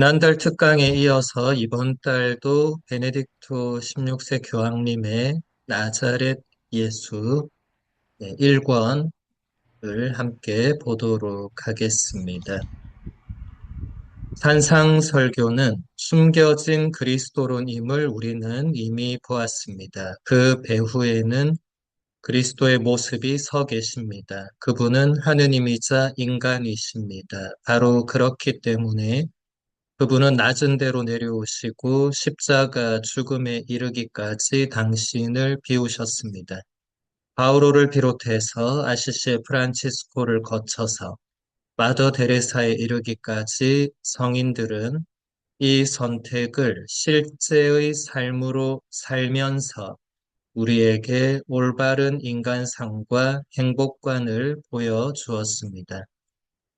지난달 특강에 이어서 이번 달도 베네딕토 16세 교황님의 나자렛 예수 1권을 함께 보도록 하겠습니다. 산상설교는 숨겨진 그리스도론임을 우리는 이미 보았습니다. 그 배후에는 그리스도의 모습이 서 계십니다. 그분은 하느님이자 인간이십니다. 바로 그렇기 때문에 그분은 낮은 데로 내려오시고 십자가 죽음에 이르기까지 당신을 비우셨습니다. 바오로를 비롯해서 아시시의 프란치스코를 거쳐서 마더 데레사에 이르기까지 성인들은 이 선택을 실제의 삶으로 살면서 우리에게 올바른 인간상과 행복관을 보여주었습니다.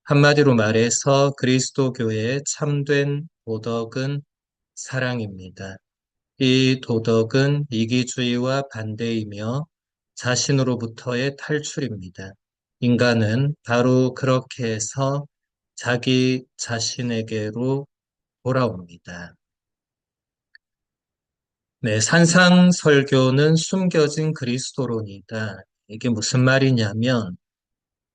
한마디로 말해서 그리스도교의 참된 도덕은 사랑입니다. 이 도덕은 이기주의와 반대이며 자신으로부터의 탈출입니다. 인간은 바로 그렇게 해서 자기 자신에게로 돌아옵니다. 네, 산상설교는 숨겨진 그리스도론이다. 이게 무슨 말이냐면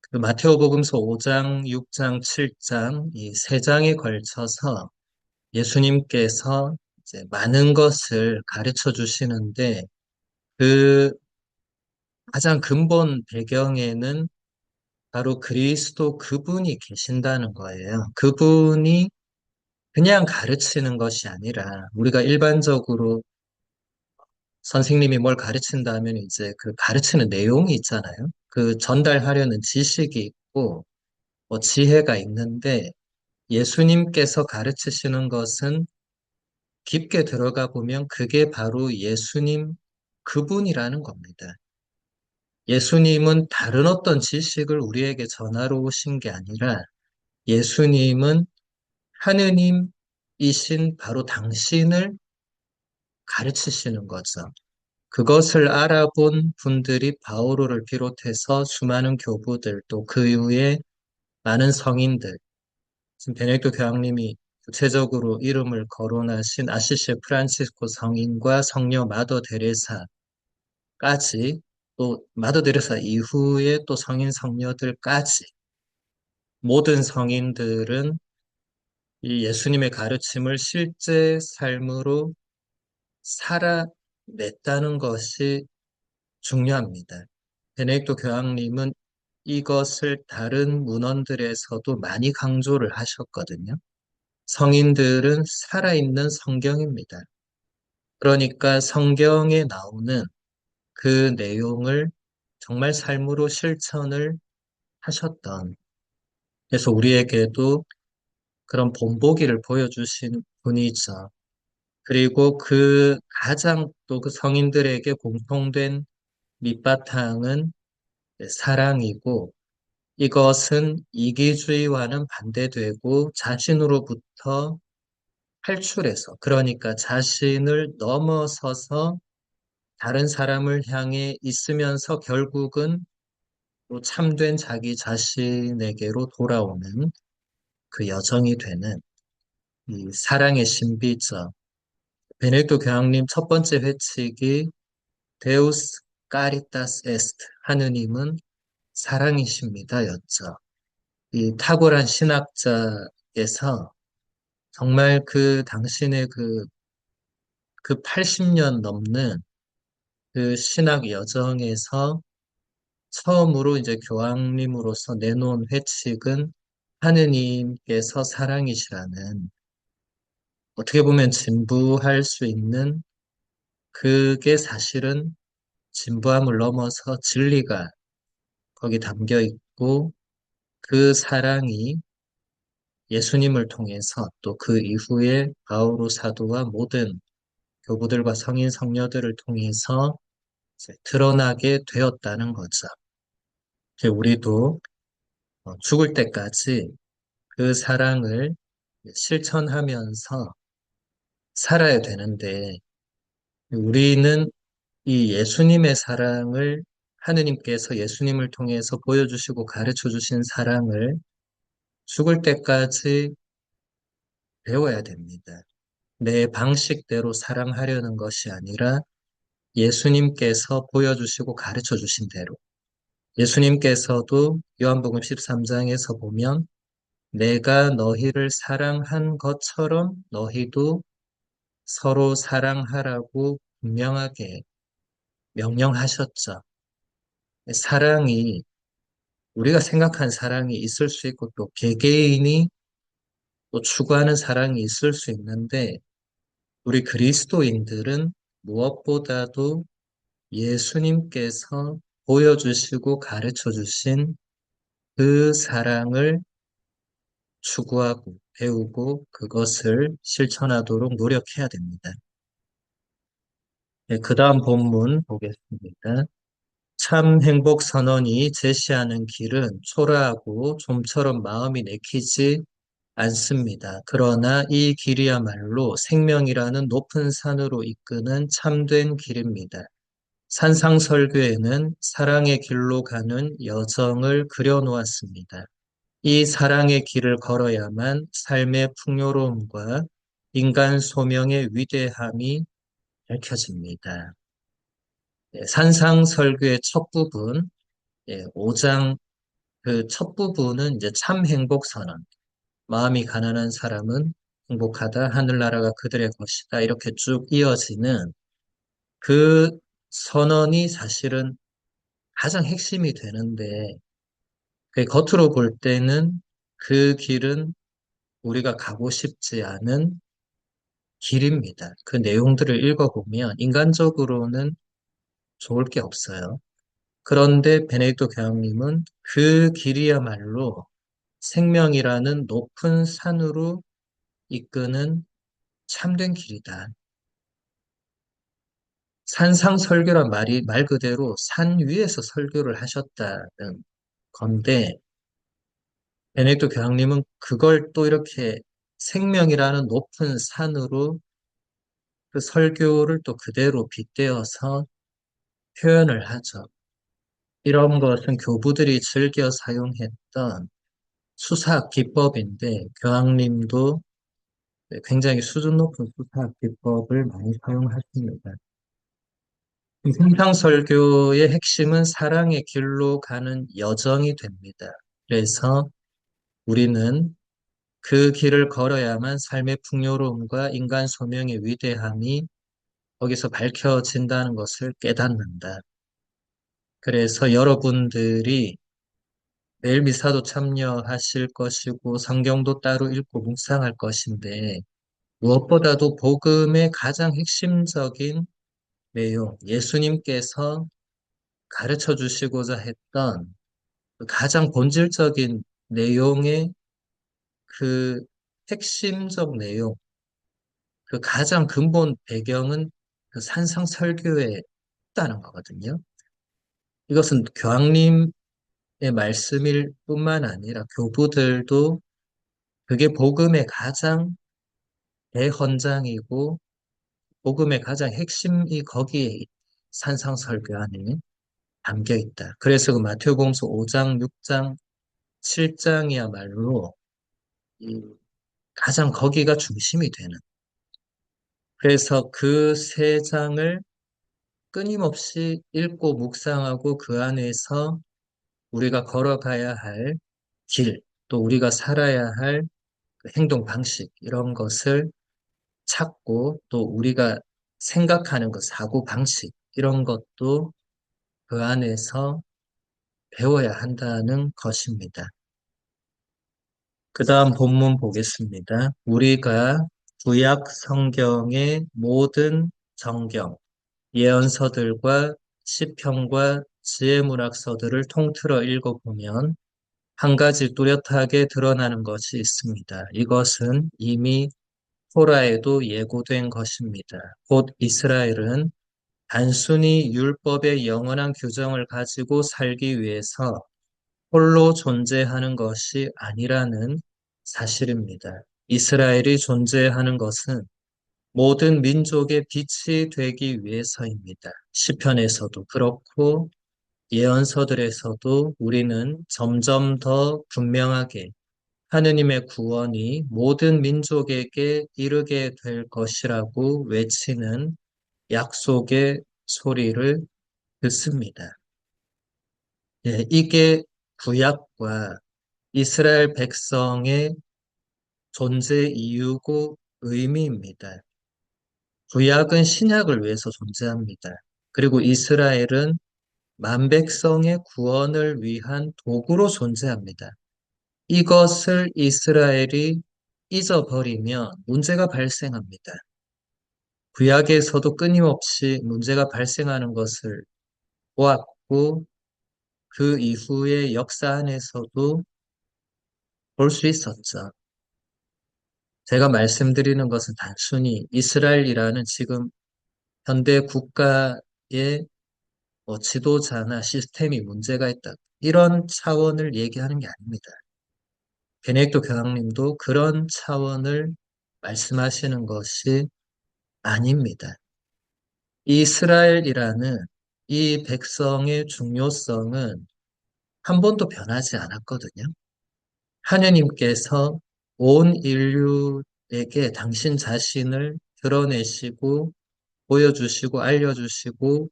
그 마테오복음서 5장, 6장, 7장 이 세 장에 걸쳐서 예수님께서 이제 많은 것을 가르쳐 주시는데 그 가장 근본 배경에는 바로 그리스도 그분이 계신다는 거예요. 그분이 그냥 가르치는 것이 아니라 우리가 일반적으로 선생님이 뭘 가르친다면 이제 그 가르치는 내용이 있잖아요. 그 전달하려는 지식이 있고 뭐 지혜가 있는데 예수님께서 가르치시는 것은 깊게 들어가 보면 그게 바로 예수님 그분이라는 겁니다. 예수님은 다른 어떤 지식을 우리에게 전하러 오신 게 아니라 예수님은 하느님이신 바로 당신을 가르치시는 거죠. 그것을 알아본 분들이 바오로를 비롯해서 수많은 교부들 또 그 이후에 많은 성인들 지금 베네딕토 교황님이 구체적으로 이름을 거론하신 아시시 프란치스코 성인과 성녀 마더 데레사까지 또 마더 데레사 이후에 또 성인 성녀들까지 모든 성인들은 이 예수님의 가르침을 실제 삶으로 살아냈다는 것이 중요합니다. 베네딕토 교황님은 이것을 다른 문헌들에서도 많이 강조를 하셨거든요. 성인들은 살아있는 성경입니다. 그러니까 성경에 나오는 그 내용을 정말 삶으로 실천을 하셨던, 그래서 우리에게도 그런 본보기를 보여주신 분이죠. 그리고 그 가장 또 그 성인들에게 공통된 밑바탕은 사랑이고, 이것은 이기주의와는 반대되고 자신으로부터 탈출해서, 그러니까 자신을 넘어서서 다른 사람을 향해 있으면서 결국은 또 참된 자기 자신에게로 돌아오는 그 여정이 되는 이 사랑의 신비죠. 베네딕토 교황님 첫 번째 회칙이 데우스 까리타스 에스트, 하느님은 사랑이십니다 였죠. 이 탁월한 신학자에서 정말 그 당신의 그 80년 넘는 그 신학 여정에서 처음으로 이제 교황님으로서 내놓은 회칙은 하느님께서 사랑이시라는, 어떻게 보면 진부할 수 있는, 그게 사실은 진부함을 넘어서 진리가 거기 담겨 있고 그 사랑이 예수님을 통해서 또 그 이후에 바오로 사도와 모든 교부들과 성인 성녀들을 통해서 이제 드러나게 되었다는 거죠. 이제 우리도 죽을 때까지 그 사랑을 실천하면서 살아야 되는데 우리는 이 예수님의 사랑을, 하느님께서 예수님을 통해서 보여주시고 가르쳐 주신 사랑을 죽을 때까지 배워야 됩니다. 내 방식대로 사랑하려는 것이 아니라 예수님께서 보여주시고 가르쳐 주신 대로. 예수님께서도 요한복음 13장에서 보면 내가 너희를 사랑한 것처럼 너희도 서로 사랑하라고 분명하게 명령하셨죠. 사랑이 우리가 생각한 사랑이 있을 수 있고 또 개개인이 또 추구하는 사랑이 있을 수 있는데 우리 그리스도인들은 무엇보다도 예수님께서 보여주시고 가르쳐 주신 그 사랑을 추구하고 배우고 그것을 실천하도록 노력해야 됩니다. 네, 그 다음 본문 보겠습니다. 참 행복 선언이 제시하는 길은 초라하고 좀처럼 마음이 내키지 않습니다. 그러나 이 길이야말로 생명이라는 높은 산으로 이끄는 참된 길입니다. 산상설교에는 사랑의 길로 가는 여정을 그려놓았습니다. 이 사랑의 길을 걸어야만 삶의 풍요로움과 인간 소명의 위대함이 밝혀집니다. 산상설교의 첫 부분, 5장 그 첫 부분은 이제 참 행복 선언. 마음이 가난한 사람은 행복하다. 하늘나라가 그들의 것이다. 이렇게 쭉 이어지는 그 선언이 사실은 가장 핵심이 되는데, 그 겉으로 볼 때는 그 길은 우리가 가고 싶지 않은 길입니다. 그 내용들을 읽어보면 인간적으로는 좋을 게 없어요. 그런데 베네딕토 교황님은 그 길이야말로 생명이라는 높은 산으로 이끄는 참된 길이다. 산상설교란 말이 말 그대로 산 위에서 설교를 하셨다는 건데 베네딕토 교황님은 그걸 또 이렇게 생명이라는 높은 산으로 그 설교를 또 그대로 빗대어서 표현을 하죠. 이런 것은 교부들이 즐겨 사용했던 수사학 기법인데 교황님도 굉장히 수준 높은 수사학 기법을 많이 사용하십니다. 성상설교의 핵심은 사랑의 길로 가는 여정이 됩니다. 그래서 우리는 그 길을 걸어야만 삶의 풍요로움과 인간 소명의 위대함이 거기서 밝혀진다는 것을 깨닫는다. 그래서 여러분들이 매일 미사도 참여하실 것이고 성경도 따로 읽고 묵상할 것인데 무엇보다도 복음의 가장 핵심적인 내용, 예수님께서 가르쳐 주시고자 했던 그 가장 본질적인 내용의 그 핵심적 내용, 그 가장 근본 배경은 그 산상설교에 있다는 거거든요. 이것은 교황님의 말씀일 뿐만 아니라 교부들도 그게 복음의 가장 대헌장이고 복음의 가장 핵심이 거기에 산상설교 안에 담겨 있다. 그래서 그 마태복음서 5장, 6장, 7장이야말로 이 가장 거기가 중심이 되는. 그래서 그 세 장을 끊임없이 읽고 묵상하고 그 안에서 우리가 걸어가야 할 길, 또 우리가 살아야 할그 행동 방식, 이런 것을 찾고 또 우리가 생각하는 그 사고 방식, 이런 것도 그 안에서 배워야 한다는 것입니다. 그 다음 본문 보겠습니다. 우리가 구약 성경의 모든 정경, 예언서들과 시편과 지혜문학서들을 통틀어 읽어보면 한 가지 뚜렷하게 드러나는 것이 있습니다. 이것은 이미 토라에도 예고된 것입니다. 곧 이스라엘은 단순히 율법의 영원한 규정을 가지고 살기 위해서 홀로 존재하는 것이 아니라는 사실입니다. 이스라엘이 존재하는 것은 모든 민족의 빛이 되기 위해서입니다. 시편에서도 그렇고 예언서들에서도 우리는 점점 더 분명하게 하느님의 구원이 모든 민족에게 이르게 될 것이라고 외치는 약속의 소리를 듣습니다. 예, 이게 구약과 이스라엘 백성의 존재 이유고 의미입니다. 구약은 신약을 위해서 존재합니다. 그리고 이스라엘은 만백성의 구원을 위한 도구로 존재합니다. 이것을 이스라엘이 잊어버리면 문제가 발생합니다. 구약에서도 끊임없이 문제가 발생하는 것을 보았고, 그 이후의 역사 안에서도 볼 수 있었죠. 제가 말씀드리는 것은 단순히 이스라엘이라는 지금 현대 국가의 지도자나 시스템이 문제가 있다. 이런 차원을 얘기하는 게 아닙니다. 베네딕토 교황님도 그런 차원을 말씀하시는 것이 아닙니다. 이스라엘이라는 이 백성의 중요성은 한 번도 변하지 않았거든요. 하느님께서 온 인류에게 당신 자신을 드러내시고 보여주시고 알려주시고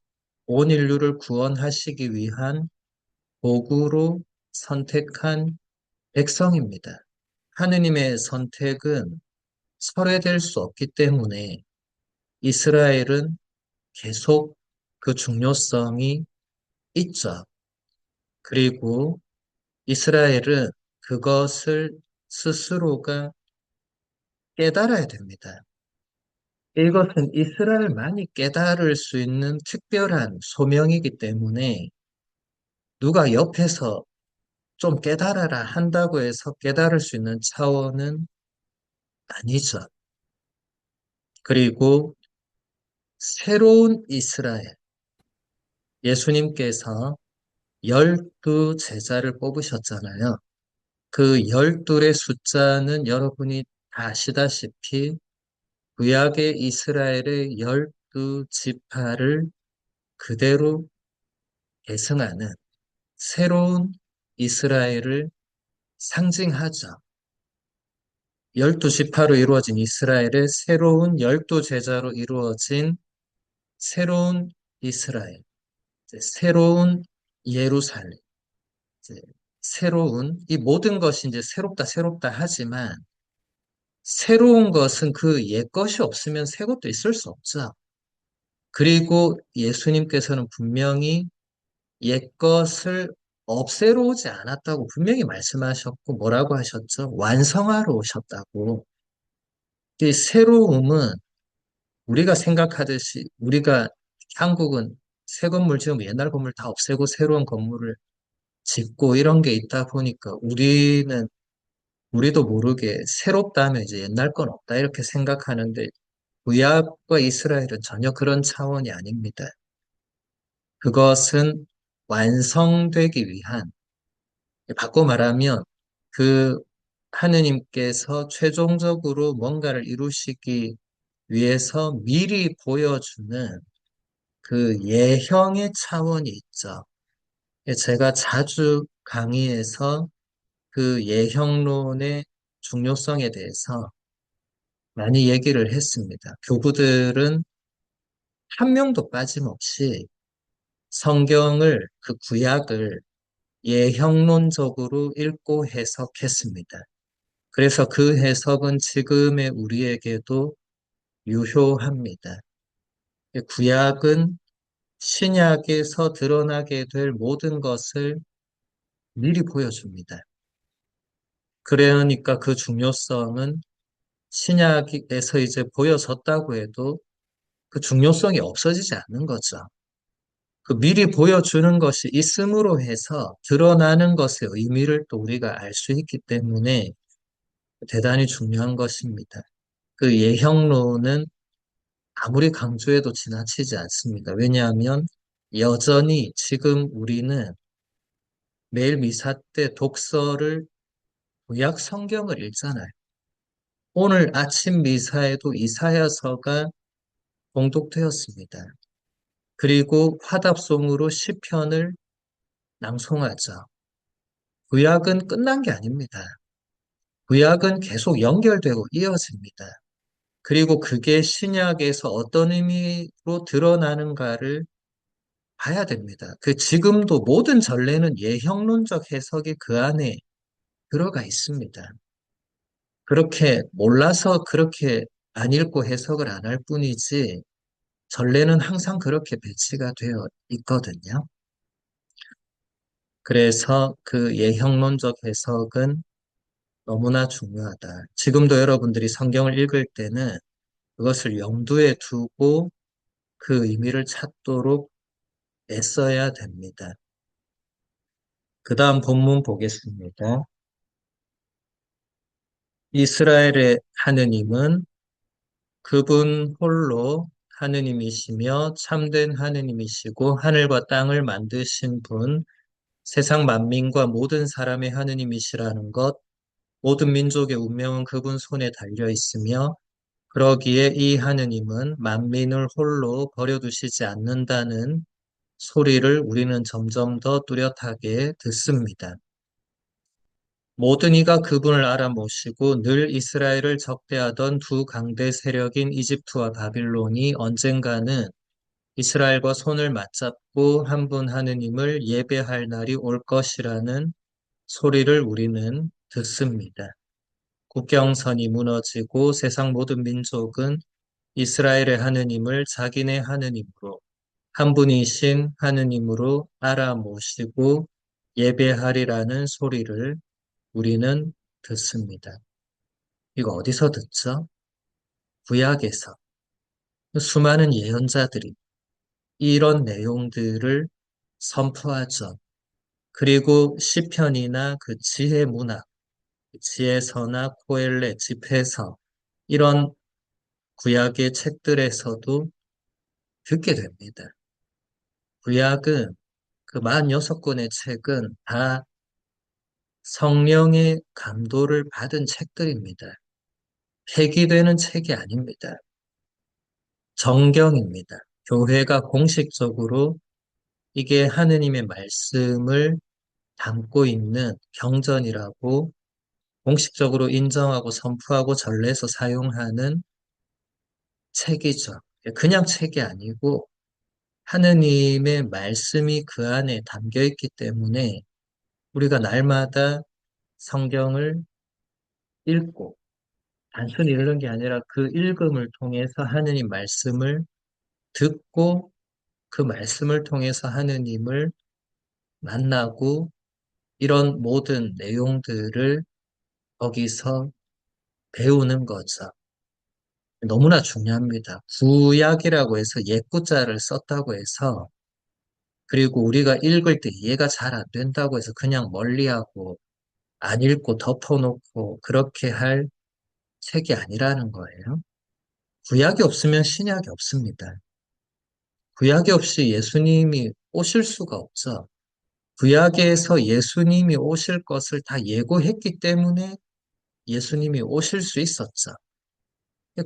온 인류를 구원하시기 위한 도구로 선택한 백성입니다. 하느님의 선택은 철회될 수 없기 때문에 이스라엘은 계속 그 중요성이 있죠. 그리고 이스라엘은 그것을 스스로가 깨달아야 됩니다. 이것은 이스라엘만이 깨달을 수 있는 특별한 소명이기 때문에 누가 옆에서 좀 깨달아라 한다고 해서 깨달을 수 있는 차원은 아니죠. 그리고 새로운 이스라엘, 예수님께서 12제자를 뽑으셨잖아요. 그 12의 숫자는 여러분이 다 아시다시피 구약의 이스라엘의 12지파를 그대로 계승하는 새로운 이스라엘을 상징하죠. 12지파로 이루어진 이스라엘의 새로운 12제자로 이루어진 새로운 이스라엘, 새로운 예루살렘, 이제 새로운 이 모든 것이 이제 새롭다 새롭다 하지만 새로운 것은 그 옛 것이 없으면 새 것도 있을 수 없죠. 그리고 예수님께서는 분명히 옛 것을 없애러 오지 않았다고 분명히 말씀하셨고 뭐라고 하셨죠? 완성하러 오셨다고. 이 새로움은 우리가 생각하듯이 우리가 한국은 새 건물 지으면 옛날 건물 다 없애고 새로운 건물을 짓고 이런 게 있다 보니까 우리도 모르게 새롭다 하면 이제 옛날 건 없다 이렇게 생각하는데 구약과 이스라엘은 전혀 그런 차원이 아닙니다. 그것은 완성되기 위한, 바꿔 말하면 그 하느님께서 최종적으로 뭔가를 이루시기 위해서 미리 보여주는 그 예형의 차원이 있죠. 제가 자주 강의에서 그 예형론의 중요성에 대해서 많이 얘기를 했습니다. 교구들은 한 명도 빠짐없이 성경을, 그 구약을 예형론적으로 읽고 해석했습니다. 그래서 그 해석은 지금의 우리에게도 유효합니다. 구약은 신약에서 드러나게 될 모든 것을 미리 보여줍니다. 그러니까 그 중요성은 신약에서 이제 보여졌다고 해도 그 중요성이 없어지지 않는 거죠. 그 미리 보여주는 것이 있음으로 해서 드러나는 것의 의미를 또 우리가 알 수 있기 때문에 대단히 중요한 것입니다. 그 예형론은 아무리 강조해도 지나치지 않습니다. 왜냐하면 여전히 지금 우리는 매일 미사 때 독서를 구약 성경을 읽잖아요. 오늘 아침 미사에도 이사야서가 봉독되었습니다. 그리고 화답송으로 시편을 낭송하죠. 구약은 끝난 게 아닙니다. 구약은 계속 연결되고 이어집니다. 그리고 그게 신약에서 어떤 의미로 드러나는가를 봐야 됩니다. 그 지금도 모든 전례는 예형론적 해석이 그 안에 들어가 있습니다. 그렇게 몰라서 그렇게 안 읽고 해석을 안 할 뿐이지 전례는 항상 그렇게 배치가 되어 있거든요. 그래서 그 예형론적 해석은 너무나 중요하다. 지금도 여러분들이 성경을 읽을 때는 그것을 염두에 두고 그 의미를 찾도록 애써야 됩니다. 그 다음 본문 보겠습니다. 이스라엘의 하느님은 그분 홀로 하느님이시며 참된 하느님이시고 하늘과 땅을 만드신 분, 세상 만민과 모든 사람의 하느님이시라는 것, 모든 민족의 운명은 그분 손에 달려 있으며 그러기에 이 하느님은 만민을 홀로 버려두시지 않는다는 소리를 우리는 점점 더 뚜렷하게 듣습니다. 모든 이가 그분을 알아모시고 늘 이스라엘을 적대하던 두 강대 세력인 이집트와 바빌론이 언젠가는 이스라엘과 손을 맞잡고 한 분 하느님을 예배할 날이 올 것이라는 소리를 우리는 듣습니다. 국경선이 무너지고 세상 모든 민족은 이스라엘의 하느님을 자기네 하느님으로 한 분이신 하느님으로 알아모시고 예배하리라는 소리를 우리는 듣습니다. 이거 어디서 듣죠? 구약에서 수많은 예언자들이 이런 내용들을 선포하죠. 그리고 시편이나 그 지혜 문학, 지혜서나 코엘렛, 집회서 이런 구약의 책들에서도 듣게 됩니다. 구약은 그 46권의 책은 다 성령의 감도를 받은 책들입니다. 폐기되는 책이 아닙니다. 정경입니다. 교회가 공식적으로 이게 하느님의 말씀을 담고 있는 경전이라고 공식적으로 인정하고 선포하고 전례에서 사용하는 책이죠. 그냥 책이 아니고 하느님의 말씀이 그 안에 담겨 있기 때문에 우리가 날마다 성경을 읽고 단순히 읽는 게 아니라 그 읽음을 통해서 하느님 말씀을 듣고 그 말씀을 통해서 하느님을 만나고 이런 모든 내용들을 거기서 배우는 거죠. 너무나 중요합니다. 구약이라고 해서 옛구자를 썼다고 해서 그리고 우리가 읽을 때 이해가 잘 안 된다고 해서 그냥 멀리하고 안 읽고 덮어놓고 그렇게 할 책이 아니라는 거예요. 구약이 없으면 신약이 없습니다. 구약이 없이 예수님이 오실 수가 없죠. 구약에서 예수님이 오실 것을 다 예고했기 때문에 예수님이 오실 수 있었죠.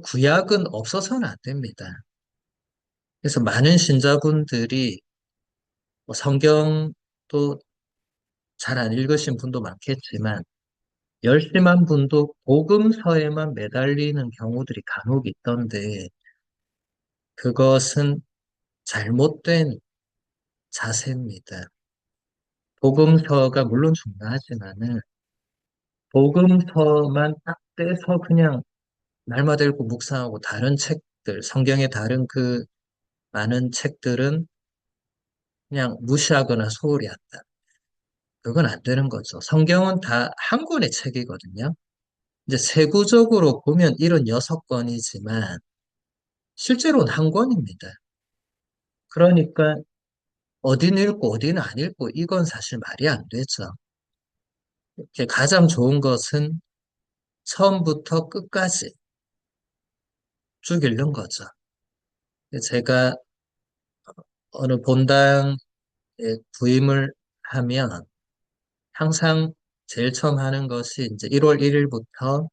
구약은 없어서는 안 됩니다. 그래서 많은 신자분들이 뭐 성경도 잘 안 읽으신 분도 많겠지만 열심한 분도 복음서에만 매달리는 경우들이 간혹 있던데 그것은 잘못된 자세입니다. 복음서가 물론 중요하지만은 복음서만 딱 떼서 그냥 날마다 읽고 묵상하고 다른 책들, 성경의 다른 그 많은 책들은 그냥 무시하거나 소홀히 한다. 그건 안 되는 거죠. 성경은 다 한 권의 책이거든요. 이제 세부적으로 보면 76권이지만 실제로는 한 권입니다. 그러니까 어디는 읽고 어디는 안 읽고 이건 사실 말이 안 되죠. 이렇게 가장 좋은 것은 처음부터 끝까지 쭉 읽는 거죠. 제가 어느 본당에 부임을 하면 항상 제일 처음 하는 것이 이제 1월 1일부터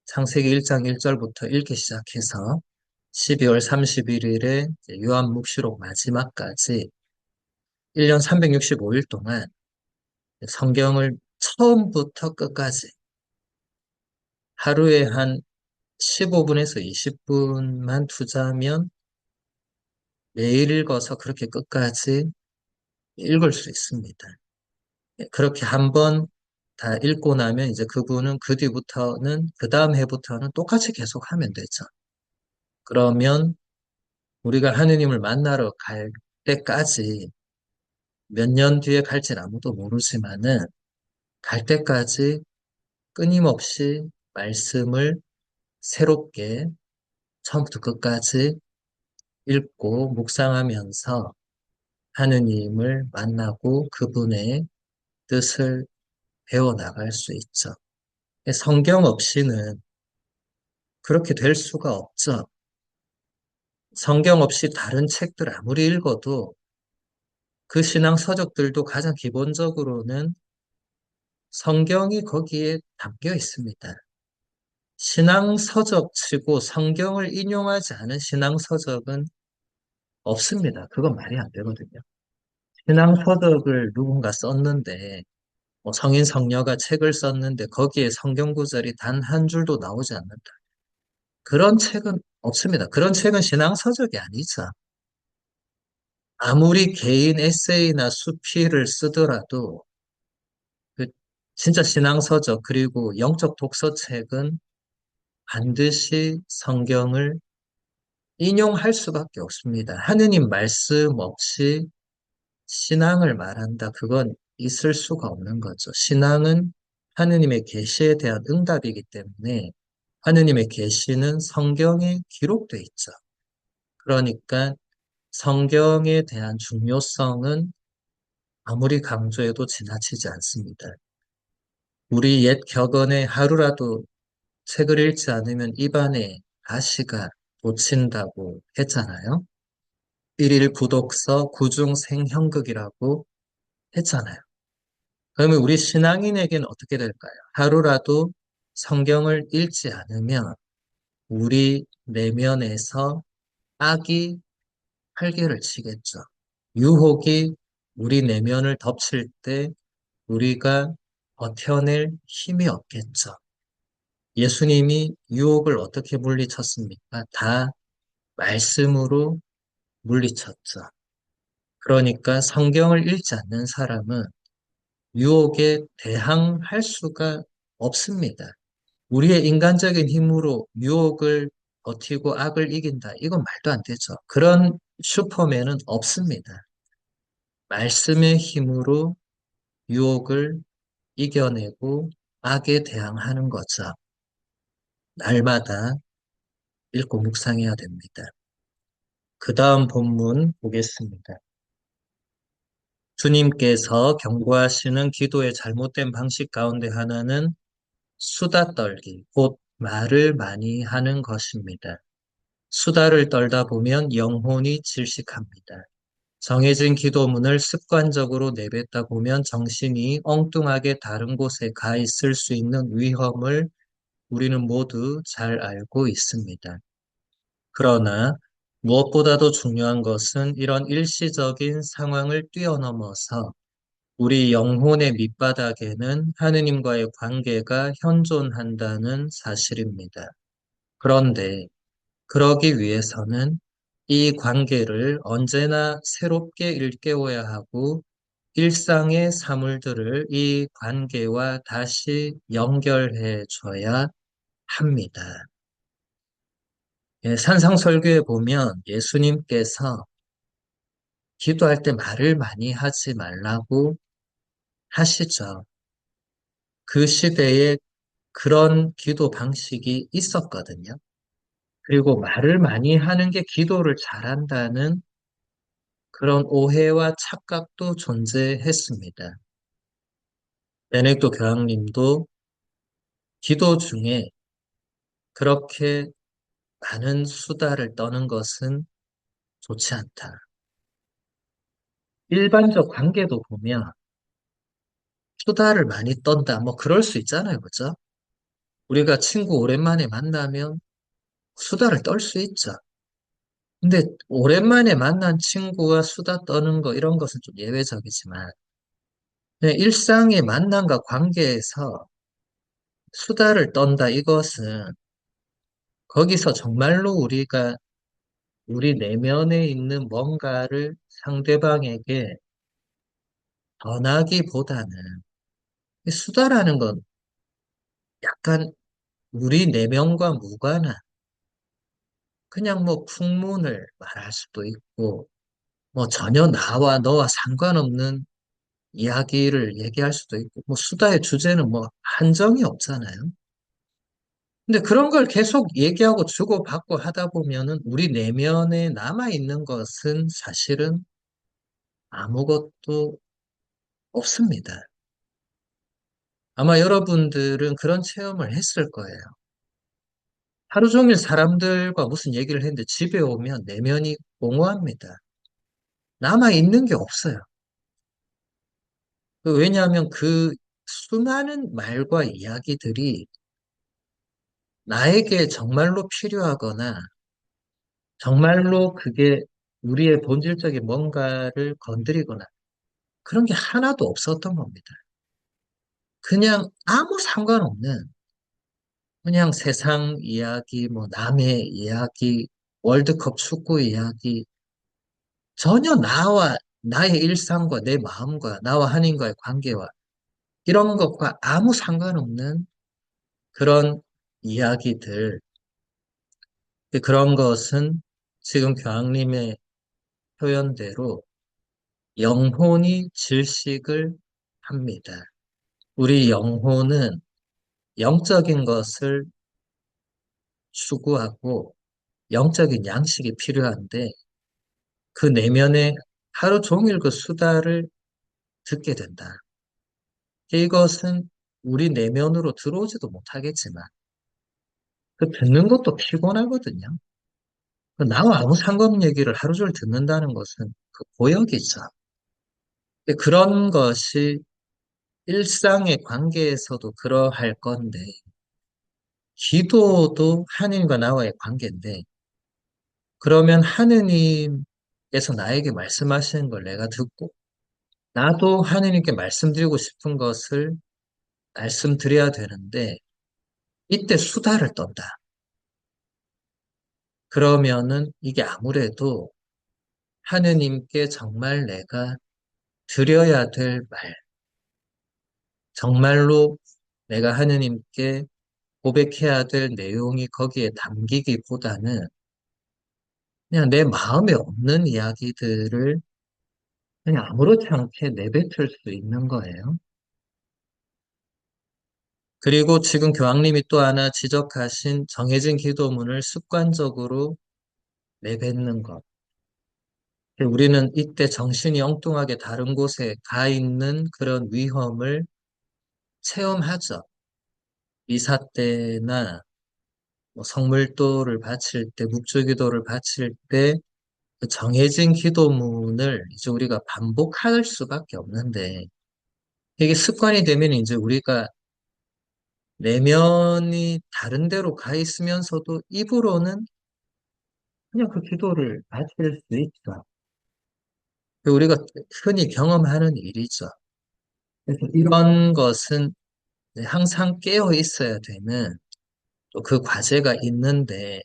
창세기 1장 1절부터 읽기 시작해서 12월 31일에 요한묵시록 마지막까지 1년 365일 동안 성경을 처음부터 끝까지 하루에 한 15분에서 20분만 투자하면 매일 읽어서 그렇게 끝까지 읽을 수 있습니다. 그렇게 한번 다 읽고 나면 이제 그분은 그 뒤부터는, 그 다음 해부터는 똑같이 계속 하면 되죠. 그러면 우리가 하느님을 만나러 갈 때까지 몇 년 뒤에 갈지는 아무도 모르지만은 갈 때까지 끊임없이 말씀을 새롭게 처음부터 끝까지 읽고 묵상하면서 하느님을 만나고 그분의 뜻을 배워나갈 수 있죠. 성경 없이는 그렇게 될 수가 없죠. 성경 없이 다른 책들 아무리 읽어도 그 신앙 서적들도 가장 기본적으로는 성경이 거기에 담겨 있습니다. 신앙 서적치고 성경을 인용하지 않은 신앙 서적은 없습니다. 그건 말이 안 되거든요. 신앙 서적을 누군가 썼는데 뭐 성인 성녀가 책을 썼는데 거기에 성경 구절이 단 한 줄도 나오지 않는다. 그런 책은 없습니다. 그런 책은 신앙 서적이 아니죠. 아무리 개인 에세이나 수필을 쓰더라도 그 진짜 신앙서적 그리고 영적 독서책은 반드시 성경을 인용할 수밖에 없습니다. 하느님 말씀 없이 신앙을 말한다. 그건 있을 수가 없는 거죠. 신앙은 하느님의 계시에 대한 응답이기 때문에 하느님의 계시는 성경에 기록돼 있죠. 그러니까 성경에 대한 중요성은 아무리 강조해도 지나치지 않습니다. 우리 옛 격언에 하루라도 책을 읽지 않으면 입안에 가시가 돋친다고 했잖아요. 일일 구독서 구중생형극이라고 했잖아요. 그러면 우리 신앙인에게는 어떻게 될까요? 하루라도 성경을 읽지 않으면 우리 내면에서 악이 활개를 치겠죠. 유혹이 우리 내면을 덮칠 때 우리가 버텨낼 힘이 없겠죠. 예수님이 유혹을 어떻게 물리쳤습니까? 다 말씀으로 물리쳤죠. 그러니까 성경을 읽지 않는 사람은 유혹에 대항할 수가 없습니다. 우리의 인간적인 힘으로 유혹을 버티고 악을 이긴다. 이건 말도 안 되죠. 그런 슈퍼맨은 없습니다. 말씀의 힘으로 유혹을 이겨내고 악에 대항하는 거죠. 날마다 읽고 묵상해야 됩니다. 그 다음 본문 보겠습니다. 주님께서 경고하시는 기도의 잘못된 방식 가운데 하나는 수다 떨기, 곧 말을 많이 하는 것입니다. 수다를 떨다 보면 영혼이 질식합니다. 정해진 기도문을 습관적으로 내뱉다 보면 정신이 엉뚱하게 다른 곳에 가 있을 수 있는 위험을 우리는 모두 잘 알고 있습니다. 그러나 무엇보다도 중요한 것은 이런 일시적인 상황을 뛰어넘어서 우리 영혼의 밑바닥에는 하느님과의 관계가 현존한다는 사실입니다. 그런데 그러기 위해서는 이 관계를 언제나 새롭게 일깨워야 하고 일상의 사물들을 이 관계와 다시 연결해 줘야 합니다. 산상설교에 보면 예수님께서 기도할 때 말을 많이 하지 말라고 하시죠. 그 시대에 그런 기도 방식이 있었거든요. 그리고 말을 많이 하는 게 기도를 잘한다는 그런 오해와 착각도 존재했습니다. 베네딕토 교황님도 기도 중에 그렇게 많은 수다를 떠는 것은 좋지 않다. 일반적 관계도 보면 수다를 많이 떤다. 뭐 그럴 수 있잖아요. 그죠? 우리가 친구 오랜만에 만나면 수다를 떨 수 있죠. 근데 오랜만에 만난 친구와 수다 떠는 거 이런 것은 좀 예외적이지만 그냥 일상의 만남과 관계에서 수다를 떤다. 이것은 거기서 정말로 우리가 우리 내면에 있는 뭔가를 상대방에게 전하기보다는 이 수다라는 건 약간 우리 내면과 무관한 그냥 뭐 풍문을 말할 수도 있고 뭐 전혀 나와 너와 상관없는 이야기를 얘기할 수도 있고 뭐 수다의 주제는 뭐 한정이 없잖아요. 근데 그런 걸 계속 얘기하고 주고받고 하다 보면은 우리 내면에 남아 있는 것은 사실은 아무것도 없습니다. 아마 여러분들은 그런 체험을 했을 거예요. 하루 종일 사람들과 무슨 얘기를 했는데 집에 오면 내면이 공허합니다. 남아 있는 게 없어요. 왜냐하면 그 수많은 말과 이야기들이 나에게 정말로 필요하거나 정말로 그게 우리의 본질적인 뭔가를 건드리거나 그런 게 하나도 없었던 겁니다. 그냥 아무 상관없는 그냥 세상 이야기, 뭐 남의 이야기, 월드컵 축구 이야기, 전혀 나와 나의 일상과 내 마음과 나와 하나님과의 관계와 이런 것과 아무 상관없는 그런 이야기들, 그런 것은 지금 교황님의 표현대로 영혼이 질식을 합니다. 우리 영혼은 영적인 것을 추구하고 영적인 양식이 필요한데 그 내면에 하루 종일 그 수다를 듣게 된다. 이것은 우리 내면으로 들어오지도 못하겠지만 그 듣는 것도 피곤하거든요. 그 나와 아무 상관없는 얘기를 하루 종일 듣는다는 것은 그 고역이죠. 그런 것이 일상의 관계에서도 그러할 건데 기도도 하나님과 나와의 관계인데 그러면 하느님께서 나에게 말씀하시는 걸 내가 듣고 나도 하느님께 말씀드리고 싶은 것을 말씀드려야 되는데 이때 수다를 떤다. 그러면은 이게 아무래도 하느님께 정말 내가 드려야 될 말, 정말로 내가 하느님께 고백해야 될 내용이 거기에 담기기보다는 그냥 내 마음에 없는 이야기들을 그냥 아무렇지 않게 내뱉을 수 있는 거예요. 그리고 지금 교황님이 또 하나 지적하신 정해진 기도문을 습관적으로 내뱉는 것. 우리는 이때 정신이 엉뚱하게 다른 곳에 가 있는 그런 위험을 체험하죠. 미사 때나 뭐 성물도를 바칠 때, 묵주기도를 바칠 때, 그 정해진 기도문을 이제 우리가 반복할 수밖에 없는데, 이게 습관이 되면 이제 우리가 내면이 다른 데로 가 있으면서도 입으로는 그냥 그 기도를 바칠 수 있죠. 우리가 흔히 경험하는 일이죠. 그래서 이런 것은 항상 깨어 있어야 되는 또 그 과제가 있는데,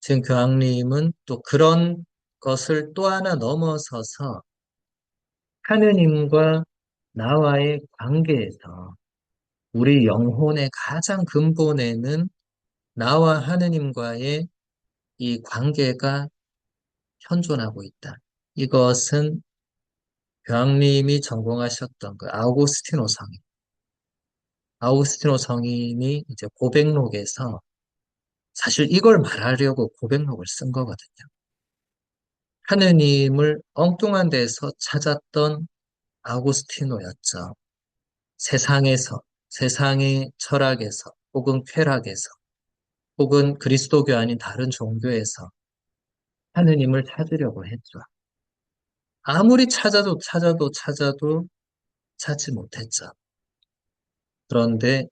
지금 교황님은 또 그런 것을 또 하나 넘어서서 하느님과 나와의 관계에서 우리 영혼의 가장 근본에는 나와 하느님과의 이 관계가 현존하고 있다. 이것은 교황님이 전공하셨던 그 아우구스티노 성인, 아우구스티노 성인이 이제 고백록에서 사실 이걸 말하려고 고백록을 쓴 거거든요. 하느님을 엉뚱한 데서 찾았던 아우구스티노였죠. 세상에서, 세상의 철학에서, 혹은 쾌락에서, 혹은 그리스도교 아닌 다른 종교에서 하느님을 찾으려고 했죠. 아무리 찾아도 찾지 못했죠. 그런데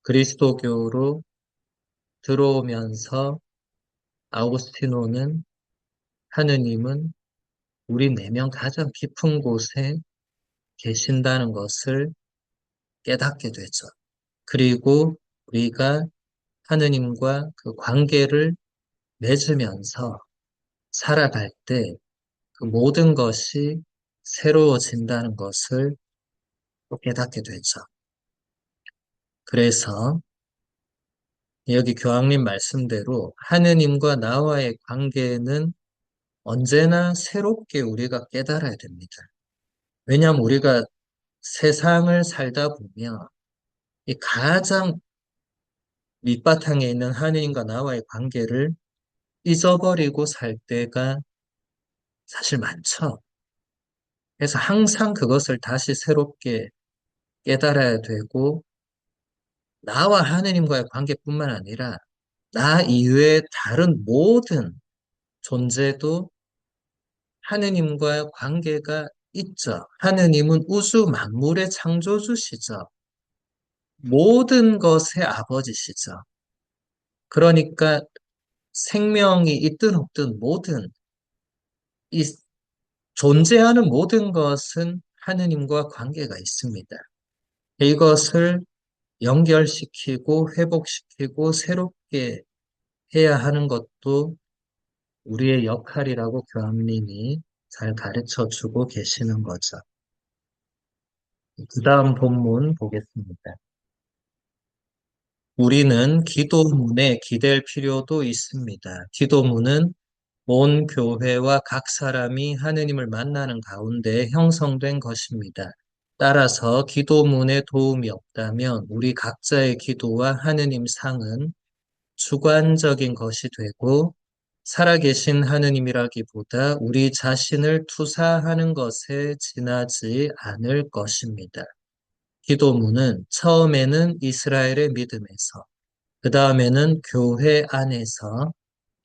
그리스도교로 들어오면서 아우구스티노는 하느님은 우리 내면 가장 깊은 곳에 계신다는 것을 깨닫게 되죠. 그리고 우리가 하느님과 그 관계를 맺으면서 살아갈 때 그 모든 것이 새로워진다는 것을 또 깨닫게 되죠. 그래서 여기 교황님 말씀대로 하느님과 나와의 관계는 언제나 새롭게 우리가 깨달아야 됩니다. 왜냐하면 우리가 세상을 살다 보면 이 가장 밑바탕에 있는 하느님과 나와의 관계를 잊어버리고 살 때가 사실 많죠. 그래서 항상 그것을 다시 새롭게 깨달아야 되고, 나와 하느님과의 관계뿐만 아니라 나 이외의 다른 모든 존재도 하느님과의 관계가 있죠. 하느님은 우주 만물의 창조주시죠. 모든 것의 아버지시죠. 그러니까 생명이 있든 없든 모든 이 존재하는 모든 것은 하느님과 관계가 있습니다. 이것을 연결시키고 회복시키고 새롭게 해야 하는 것도 우리의 역할이라고 교황님이 잘 가르쳐 주고 계시는 거죠. 그 다음 본문 보겠습니다. 우리는 기도문에 기댈 필요도 있습니다. 기도문은 온 교회와 각 사람이 하느님을 만나는 가운데 형성된 것입니다. 따라서 기도문에 도움이 없다면 우리 각자의 기도와 하느님 상은 주관적인 것이 되고 살아계신 하느님이라기보다 우리 자신을 투사하는 것에 지나지 않을 것입니다. 기도문은 처음에는 이스라엘의 믿음에서, 그 다음에는 교회 안에서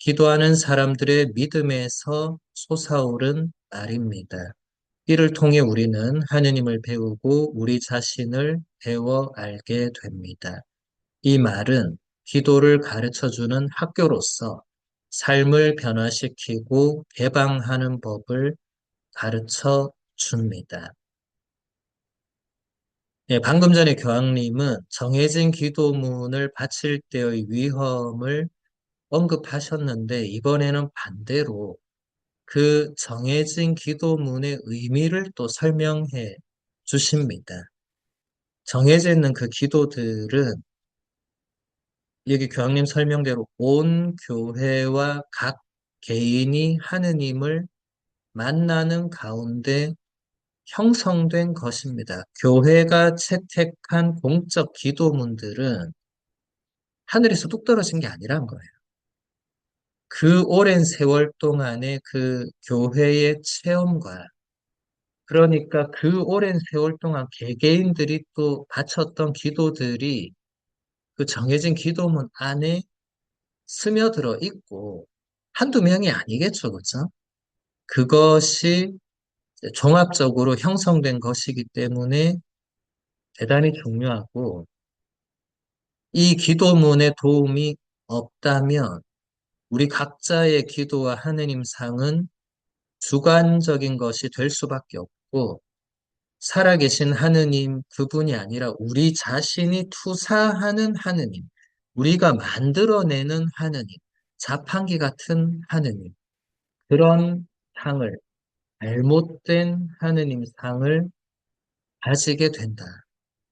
기도하는 사람들의 믿음에서 솟아오른 말입니다. 이를 통해 우리는 하느님을 배우고 우리 자신을 배워 알게 됩니다. 이 말은 기도를 가르쳐주는 학교로서 삶을 변화시키고 개방하는 법을 가르쳐 줍니다. 예, 방금 전에 교황님은 정해진 기도문을 바칠 때의 위험을 언급하셨는데, 이번에는 반대로 그 정해진 기도문의 의미를 또 설명해 주십니다. 정해져 있는 그 기도들은 여기 교황님 설명대로 온 교회와 각 개인이 하느님을 만나는 가운데 형성된 것입니다. 교회가 채택한 공적 기도문들은 하늘에서 뚝 떨어진 게 아니란 거예요. 그 오랜 세월 동안의 그 교회의 체험과, 그러니까 그 오랜 세월 동안 개개인들이 또 바쳤던 기도들이 그 정해진 기도문 안에 스며들어 있고, 한두 명이 아니겠죠, 그죠? 그것이 종합적으로 형성된 것이기 때문에 대단히 중요하고, 이 기도문의 도움이 없다면 우리 각자의 기도와 하느님 상은 주관적인 것이 될 수밖에 없고, 살아계신 하느님 그분이 아니라 우리 자신이 투사하는 하느님, 우리가 만들어내는 하느님, 자판기 같은 하느님, 그런 상을, 잘못된 하느님 상을 가지게 된다.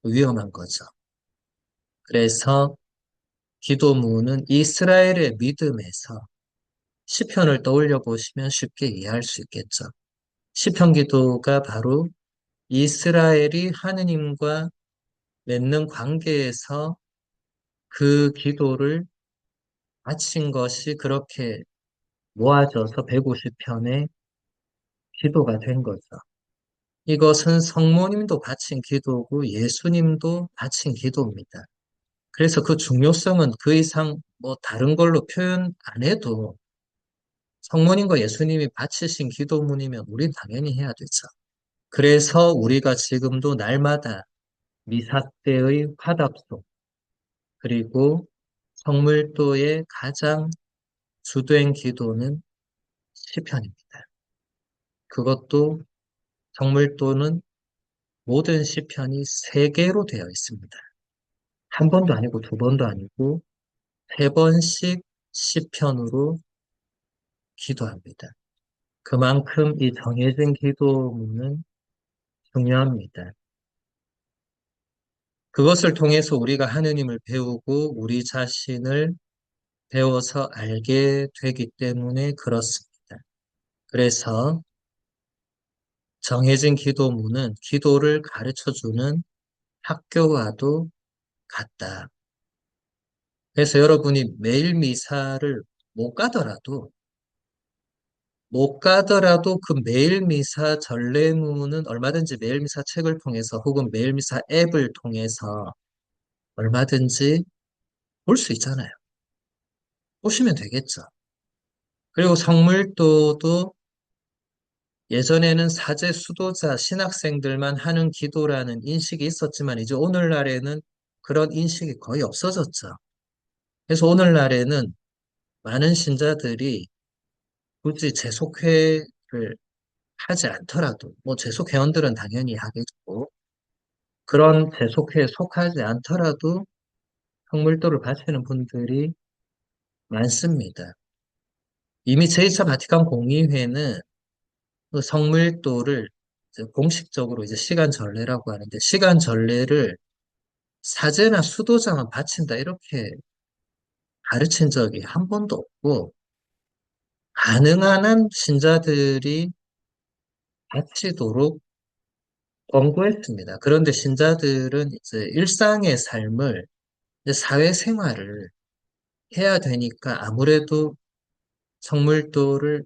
위험한 거죠. 그래서 기도문은 이스라엘의 믿음에서 시편을 떠올려 보시면 쉽게 이해할 수 있겠죠. 시편 기도가 바로 이스라엘이 하느님과 맺는 관계에서 그 기도를 바친 것이 그렇게 모아져서 150편의 기도가 된 거죠. 이것은 성모님도 바친 기도고 예수님도 바친 기도입니다. 그래서 그 중요성은 그 이상 뭐 다른 걸로 표현 안 해도 성모님과 예수님이 바치신 기도문이면 우린 당연히 해야 되죠. 그래서 우리가 지금도 날마다 미사 때의 화답송, 그리고 성물도의 가장 주된 기도는 시편입니다. 그것도 성물도는 모든 시편이 세 개로 되어 있습니다. 한 번도 아니고 두 번도 아니고 세 번씩 시편으로 기도합니다. 그만큼 이 정해진 기도문은 중요합니다. 그것을 통해서 우리가 하느님을 배우고 우리 자신을 배워서 알게 되기 때문에 그렇습니다. 그래서 정해진 기도문은 기도를 가르쳐 주는 학교와도 같다. 그래서 여러분이 매일 미사를 못 가더라도, 못 가더라도 그 매일 미사 전례문은 얼마든지 매일 미사 책을 통해서 혹은 매일 미사 앱을 통해서 얼마든지 볼 수 있잖아요. 보시면 되겠죠. 그리고 성물도도 예전에는 사제 수도자 신학생들만 하는 기도라는 인식이 있었지만 이제 오늘날에는 그런 인식이 거의 없어졌죠. 그래서 오늘날에는 많은 신자들이 굳이 재속회를 하지 않더라도, 뭐 재속회원들은 당연히 하겠고, 그런 재속회에 속하지 않더라도 성물도를 바치는 분들이 많습니다. 이미 제2차 바티칸 공의회는 그 성물도를 이제 공식적으로 이제 시간 전례라고 하는데, 시간 전례를 사제나 수도자만 바친다 이렇게 가르친 적이 한 번도 없고, 가능한 한 신자들이 바치도록 권고했습니다. 그런데 신자들은 이제 일상의 삶을, 이제 사회생활을 해야 되니까 아무래도 성물도를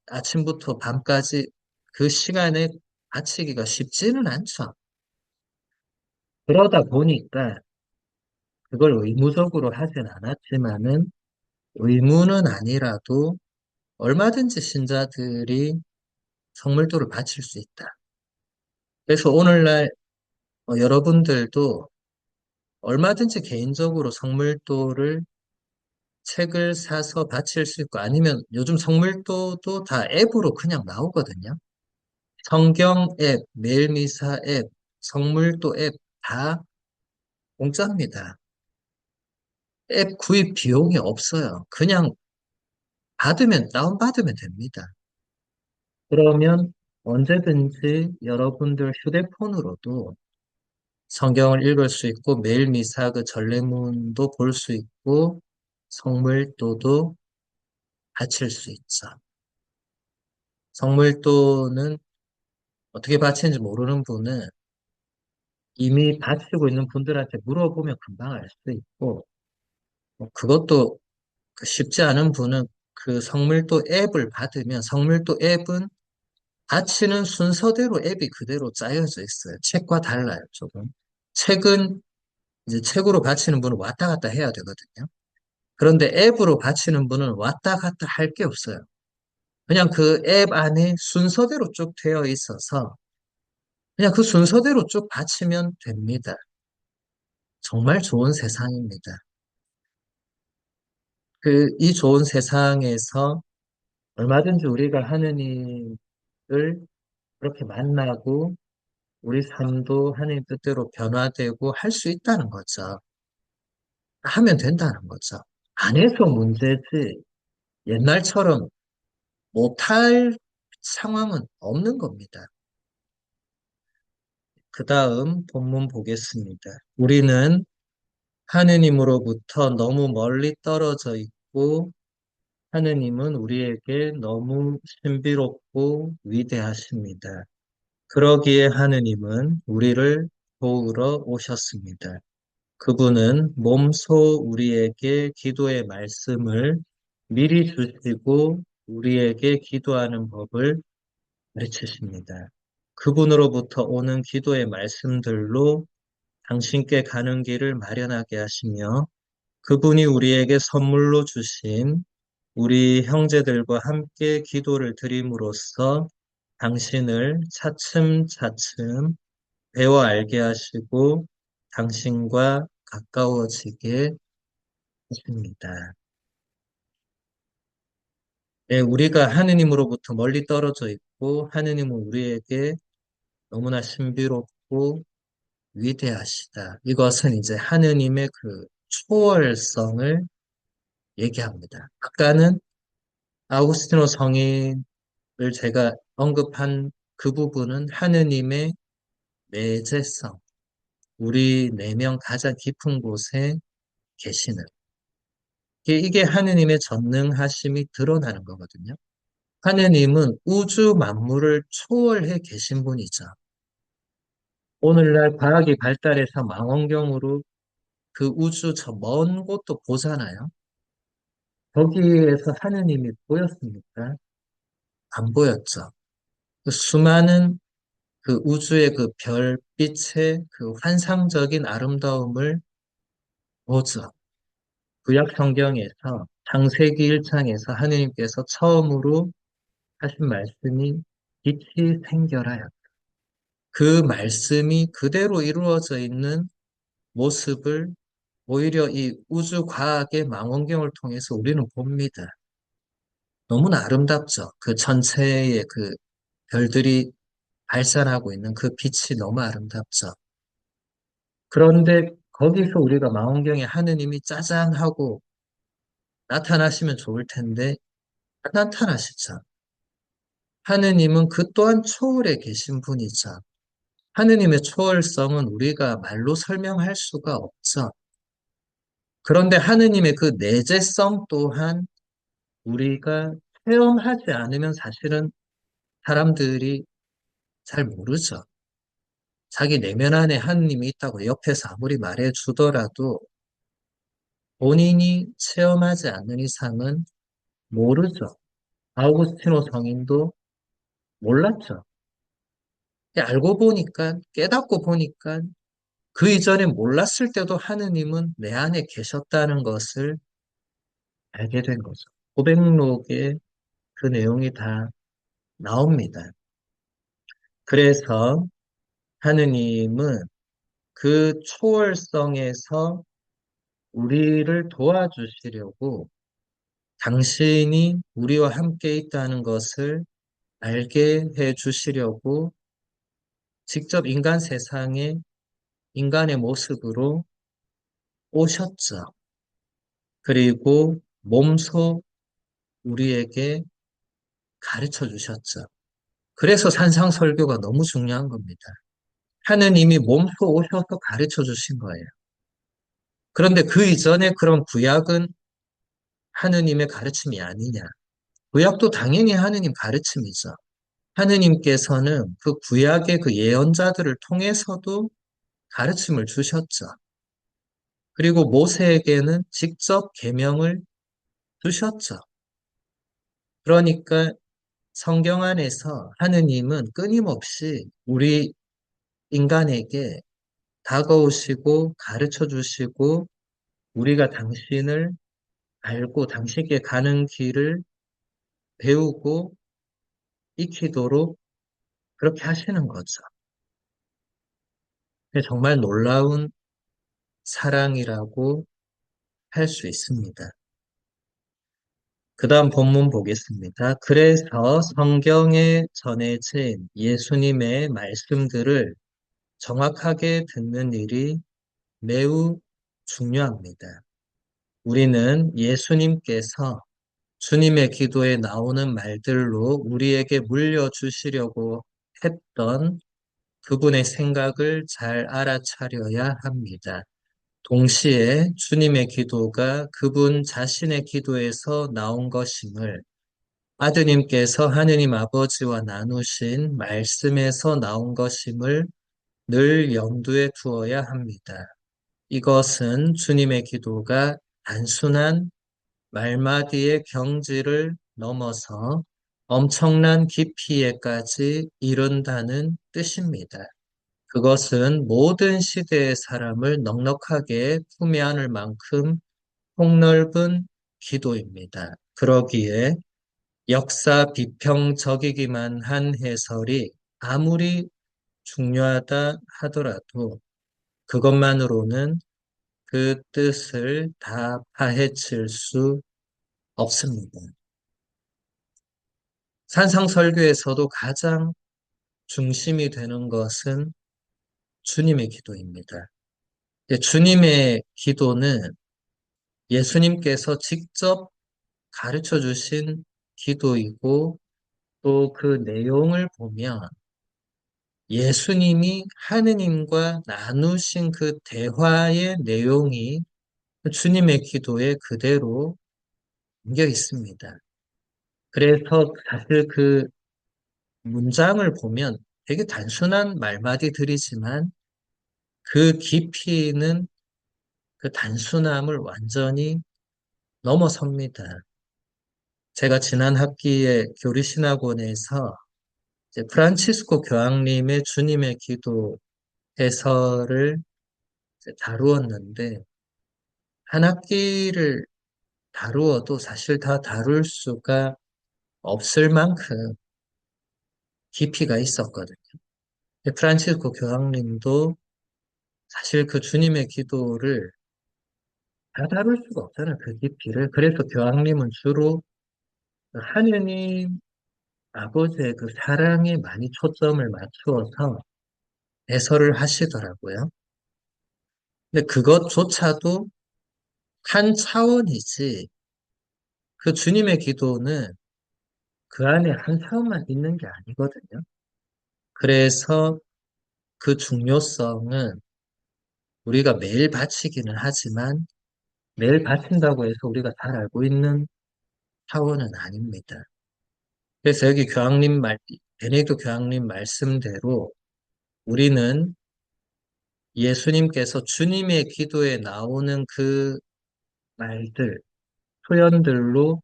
아침부터 밤까지 그 시간에 바치기가 쉽지는 않죠. 그러다 보니까 그걸 의무적으로 하진 않았지만은 의무는 아니라도 얼마든지 신자들이 성물도를 바칠 수 있다. 그래서 오늘날 여러분들도 얼마든지 개인적으로 성물도를 책을 사서 바칠 수 있고 아니면 요즘 성물도도 다 앱으로 그냥 나오거든요. 성경 앱, 매일미사 앱, 성물도 앱 다 공짜입니다. 앱 구입 비용이 없어요. 그냥 다운받으면 됩니다. 그러면 언제든지 여러분들 휴대폰으로도 성경을 읽을 수 있고 매일 미사 그 전례문도 볼 수 있고 성물도도 바칠 수 있어. 성물도는 어떻게 바치는지 모르는 분은 이미 바치고 있는 분들한테 물어보면 금방 알 수 있고 그것도 그 쉽지 않은 분은 그 성물도 앱을 받으면 성물도 앱은 바치는 순서대로 앱이 그대로 짜여져 있어요. 책과 달라요, 조금. 책은 이제 책으로 바치는 분은 왔다 갔다 해야 되거든요. 그런데 앱으로 바치는 분은 왔다 갔다 할 게 없어요. 그냥 그 앱 안에 순서대로 쭉 되어 있어서 그냥 그 순서대로 쭉 바치면 됩니다. 정말 좋은 세상입니다. 이 좋은 세상에서 얼마든지 우리가 하느님을 그렇게 만나고 우리 삶도 하나님 뜻대로 변화되고 할 수 있다는 거죠. 하면 된다는 거죠. 안 해서 문제지 옛날처럼 못할 상황은 없는 겁니다. 그 다음 본문 보겠습니다. 우리는 하느님으로부터 너무 멀리 떨어져 있고 하느님은 우리에게 너무 신비롭고 위대하십니다. 그러기에 하느님은 우리를 도우러 오셨습니다. 그분은 몸소 우리에게 기도의 말씀을 미리 주시고 우리에게 기도하는 법을 가르치십니다. 그분으로부터 오는 기도의 말씀들로 당신께 가는 길을 마련하게 하시며 그분이 우리에게 선물로 주신 우리 형제들과 함께 기도를 드림으로써 당신을 차츰차츰 배워 알게 하시고 당신과 가까워지게 하십니다. 네, 우리가 하느님으로부터 멀리 떨어져 있고 하느님은 우리에게 너무나 신비롭고 위대하시다. 이것은 이제 하느님의 그 초월성을 얘기합니다. 아까는 아우구스티노 성인을 제가 언급한 그 부분은 하느님의 내재성, 우리 내면 가장 깊은 곳에 계시는 이게 하느님의 전능하심이 드러나는 거거든요. 하느님은 우주 만물을 초월해 계신 분이죠. 오늘날 과학이 발달해서 망원경으로 그 우주 저 먼 곳도 보잖아요. 거기에서 하느님이 보였습니까? 안 보였죠. 그 수많은 그 우주의 그 별빛의 그 환상적인 아름다움을 보죠. 구약 성경에서 창세기 1장에서 하느님께서 처음으로 하신 말씀이 빛이 생겨라요. 그 말씀이 그대로 이루어져 있는 모습을 오히려 이 우주 과학의 망원경을 통해서 우리는 봅니다. 너무나 아름답죠. 그 전체의 그 별들이 발산하고 있는 그 빛이 너무 아름답죠. 그런데 거기서 우리가 망원경에 하느님이 짜잔 하고 나타나시면 좋을 텐데 안 나타나시죠. 하느님은 그 또한 초월에 계신 분이죠. 하느님의 초월성은 우리가 말로 설명할 수가 없죠. 그런데 하느님의 그 내재성 또한 우리가 체험하지 않으면 사실은 사람들이 잘 모르죠. 자기 내면 안에 하느님이 있다고 옆에서 아무리 말해 주더라도 본인이 체험하지 않는 이상은 모르죠. 아우구스티노 성인도 몰랐죠. 알고 보니까, 깨닫고 보니까 그 이전에 몰랐을 때도 하느님은 내 안에 계셨다는 것을 알게 된 거죠. 고백록에 그 내용이 다 나옵니다. 그래서 하느님은 그 초월성에서 우리를 도와주시려고 당신이 우리와 함께 있다는 것을 알게 해 주시려고 직접 인간 세상에 인간의 모습으로 오셨죠. 그리고 몸소 우리에게 가르쳐 주셨죠. 그래서 산상설교가 너무 중요한 겁니다. 하느님이 몸소 오셔서 가르쳐 주신 거예요. 그런데 그 이전에 그런 구약은 하느님의 가르침이 아니냐. 구약도 당연히 하느님 가르침이죠. 하느님께서는 그 구약의 그 예언자들을 통해서도 가르침을 주셨죠. 그리고 모세에게는 직접 계명을 주셨죠. 그러니까 성경 안에서 하느님은 끊임없이 우리 인간에게 다가오시고 가르쳐 주시고 우리가 당신을 알고 당신께 가는 길을 배우고 익히도록 그렇게 하시는 거죠. 정말 놀라운 사랑이라고 할 수 있습니다. 그 다음 본문 보겠습니다. 그래서 성경에 전해진 예수님의 말씀들을 정확하게 듣는 일이 매우 중요합니다. 우리는 예수님께서 주님의 기도에 나오는 말들로 우리에게 물려주시려고 했던 그분의 생각을 잘 알아차려야 합니다. 동시에 주님의 기도가 그분 자신의 기도에서 나온 것임을 아드님께서 하느님 아버지와 나누신 말씀에서 나온 것임을 늘 염두에 두어야 합니다. 이것은 주님의 기도가 단순한 말마디의 경지를 넘어서 엄청난 깊이에까지 이른다는 뜻입니다. 그것은 모든 시대의 사람을 넉넉하게 품에 안을 만큼 폭넓은 기도입니다. 그러기에 역사 비평적이기만 한 해설이 아무리 중요하다 하더라도 그것만으로는 그 뜻을 다 파헤칠 수 없습니다. 산상설교에서도 가장 중심이 되는 것은 주님의 기도입니다. 주님의 기도는 예수님께서 직접 가르쳐 주신 기도이고 또 그 내용을 보면 예수님이 하느님과 나누신 그 대화의 내용이 주님의 기도에 그대로 담겨 있습니다. 그래서 사실 그 문장을 보면 되게 단순한 말마디들이지만 그 깊이는 그 단순함을 완전히 넘어섭니다. 제가 지난 학기에 교리신학원에서 이제 프란치스코 교황님의 주님의 기도 해설을 이제 다루었는데 한 학기를 다루어도 사실 다 다룰 수가 없을 만큼 깊이가 있었거든요. 프란치스코 교황님도 사실 그 주님의 기도를 다 다룰 수가 없잖아요. 그 깊이를. 그래서 교황님은 주로 하느님 아버지의 그 사랑에 많이 초점을 맞추어서 해설을 하시더라고요. 근데 그것조차도 한 차원이지 그 주님의 기도는 그 안에 한 차원만 있는 게 아니거든요. 그래서 그 중요성은 우리가 매일 바치기는 하지만 매일 바친다고 해서 우리가 잘 알고 있는 차원은 아닙니다. 그래서 여기 베네딕토 교황님 말씀대로 우리는 예수님께서 주님의 기도에 나오는 그 말들, 표현들로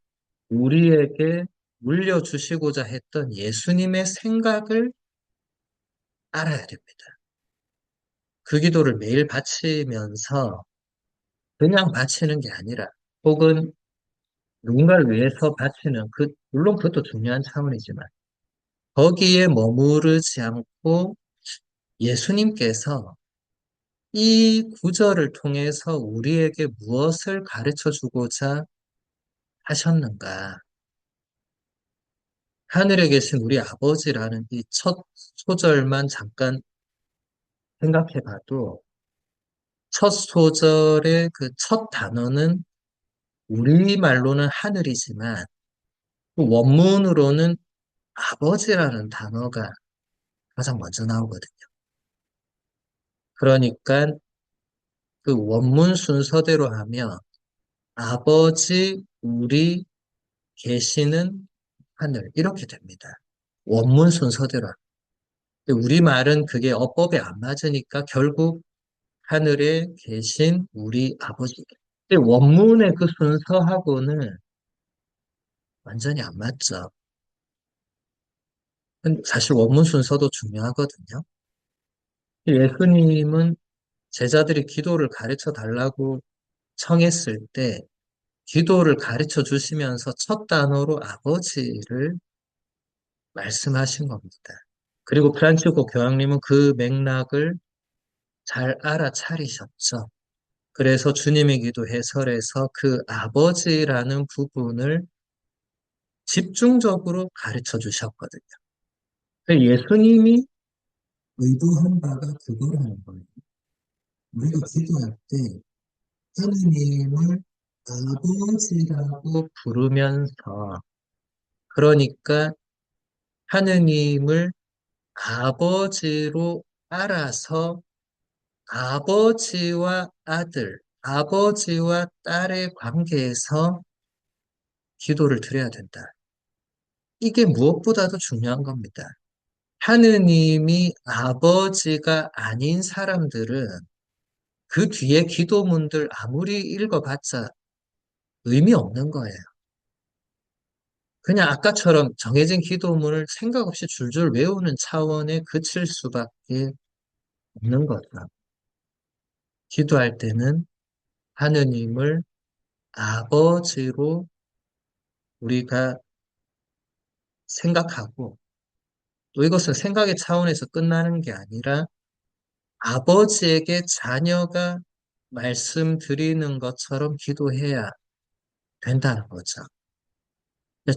우리에게 물려주시고자 했던 예수님의 생각을 알아야 됩니다. 그 기도를 매일 바치면서 그냥 바치는 게 아니라 혹은 누군가를 위해서 바치는 물론 그것도 중요한 차원이지만 거기에 머무르지 않고 예수님께서 이 구절을 통해서 우리에게 무엇을 가르쳐 주고자 하셨는가? 하늘에 계신 우리 아버지라는 이 첫 소절만 잠깐 생각해 봐도 첫 소절의 그 첫 단어는 우리말로는 하늘이지만 그 원문으로는 아버지라는 단어가 가장 먼저 나오거든요. 그러니까 그 원문 순서대로 하면 아버지 우리 계시는 하늘 이렇게 됩니다. 원문 순서대로. 우리말은 그게 어법에 안 맞으니까 결국 하늘에 계신 우리 아버지. 근데 원문의 그 순서하고는 완전히 안 맞죠. 근데 사실 원문 순서도 중요하거든요. 예수님은 제자들이 기도를 가르쳐 달라고 청했을 때 기도를 가르쳐 주시면서 첫 단어로 아버지를 말씀하신 겁니다. 그리고 프란치스코 교황님은 그 맥락을 잘 알아차리셨죠. 그래서 주님의 기도 해설에서 그 아버지라는 부분을 집중적으로 가르쳐 주셨거든요. 예수님이 의도한 바가 그거라는 거예요. 우리가 기도할 때 하느님을 아버지라고 부르면서 그러니까 하느님을 아버지로 알아서 아버지와 아들, 아버지와 딸의 관계에서 기도를 드려야 된다. 이게 무엇보다도 중요한 겁니다. 하느님이 아버지가 아닌 사람들은 그 뒤에 기도문들 아무리 읽어봤자 의미 없는 거예요. 그냥 아까처럼 정해진 기도문을 생각 없이 줄줄 외우는 차원에 그칠 수밖에 없는 거죠. 기도할 때는 하느님을 아버지로 우리가 생각하고 또 이것은 생각의 차원에서 끝나는 게 아니라 아버지에게 자녀가 말씀드리는 것처럼 기도해야 된다는 거죠.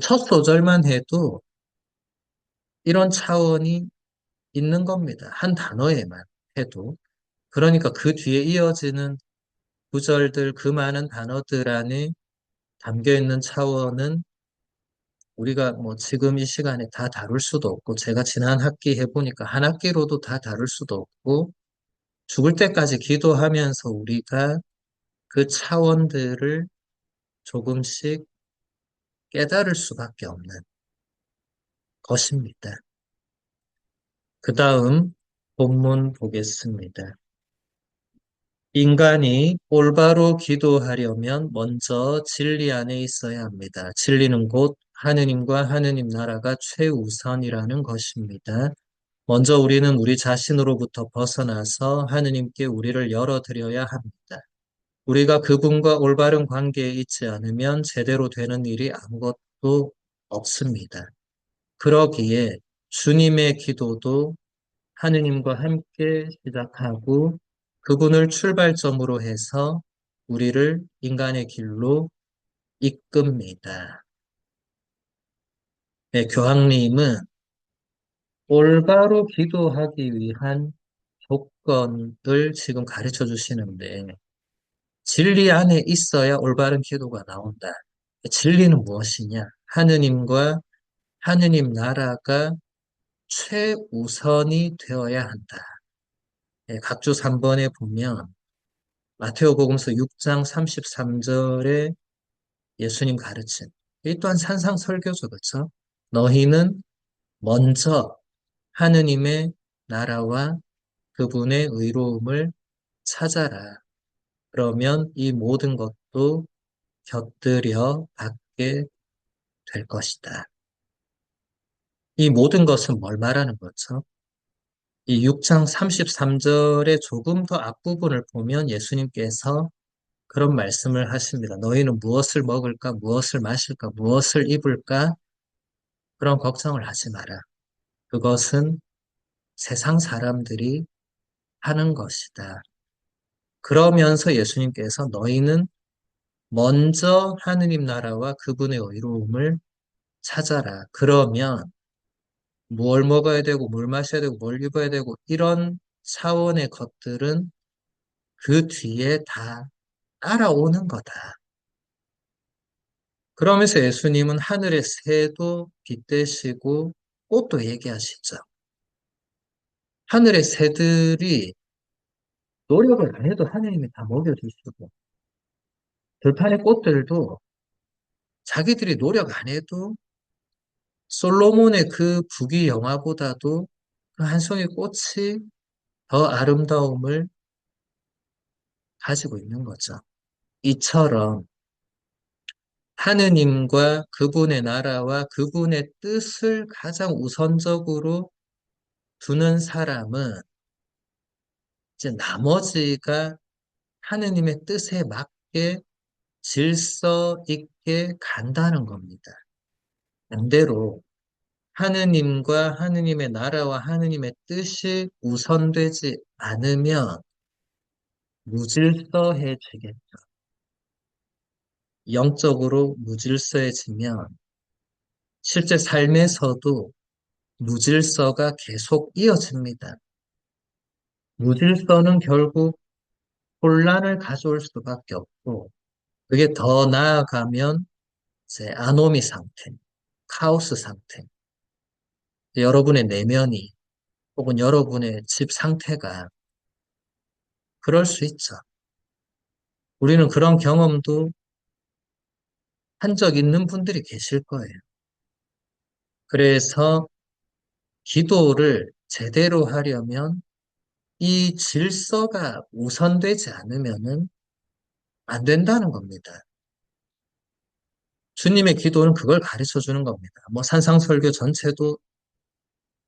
첫 소절만 해도 이런 차원이 있는 겁니다. 한 단어에만. 해도. 그러니까 그 뒤에 이어지는 구절들, 그 많은 단어들 안에 담겨 있는 차원은 우리가 뭐 지금 이 시간에 다 다룰 수도 없고, 제가 지난 학기 해보니까 한 학기로도 다 다룰 수도 없고, 죽을 때까지 기도하면서 우리가 그 차원들을 조금씩 깨달을 수밖에 없는 것입니다. 그 다음 본문 보겠습니다. 인간이 올바로 기도하려면 먼저 진리 안에 있어야 합니다. 진리는 곧 하느님과 하느님 나라가 최우선이라는 것입니다. 먼저 우리는 우리 자신으로부터 벗어나서 하느님께 우리를 열어드려야 합니다. 우리가 그분과 올바른 관계에 있지 않으면 제대로 되는 일이 아무것도 없습니다. 그러기에 주님의 기도도 하느님과 함께 시작하고 그분을 출발점으로 해서 우리를 인간의 길로 이끕니다. 네, 교황님은 올바로 기도하기 위한 조건을 지금 가르쳐 주시는데 진리 안에 있어야 올바른 기도가 나온다. 진리는 무엇이냐? 하느님과 하느님 나라가 최우선이 되어야 한다. 네, 각주 3번에 보면 마테오복음서 6장 33절에 예수님 가르침. 이 또한 산상설교죠, 그렇죠? 너희는 먼저 하느님의 나라와 그분의 의로움을 찾아라. 그러면 이 모든 것도 곁들여 받게 될 것이다. 이 모든 것은 뭘 말하는 거죠? 이 6장 33절의 조금 더 앞부분을 보면 예수님께서 그런 말씀을 하십니다. 너희는 무엇을 먹을까, 무엇을 마실까, 무엇을 입을까? 그런 걱정을 하지 마라. 그것은 세상 사람들이 하는 것이다. 그러면서 예수님께서 너희는 먼저 하느님 나라와 그분의 의로움을 찾아라. 그러면 뭘 먹어야 되고, 뭘 마셔야 되고, 뭘 입어야 되고, 이런 차원의 것들은 그 뒤에 다 따라오는 거다. 그러면서 예수님은 하늘의 새도 빗대시고 꽃도 얘기하시죠. 하늘의 새들이 노력을 안 해도 하느님이 다 먹여주시고, 들판의 꽃들도 자기들이 노력 안 해도 솔로몬의 그 부귀 영화보다도 그 한 송이 꽃이 더 아름다움을 가지고 있는 거죠. 이처럼 하느님과 그분의 나라와 그분의 뜻을 가장 우선적으로 두는 사람은 이제 나머지가 하느님의 뜻에 맞게 질서 있게 간다는 겁니다. 반대로 하느님과 하느님의 나라와 하느님의 뜻이 우선되지 않으면 무질서해지겠죠. 영적으로 무질서해지면 실제 삶에서도 무질서가 계속 이어집니다. 무질서는 결국 혼란을 가져올 수밖에 없고, 그게 더 나아가면 이제 아노미 상태, 카오스 상태, 여러분의 내면이 혹은 여러분의 집 상태가 그럴 수 있죠. 우리는 그런 경험도 한 적 있는 분들이 계실 거예요. 그래서 기도를 제대로 하려면 이 질서가 우선되지 않으면은 안 된다는 겁니다. 주님의 기도는 그걸 가르쳐 주는 겁니다. 뭐 산상설교 전체도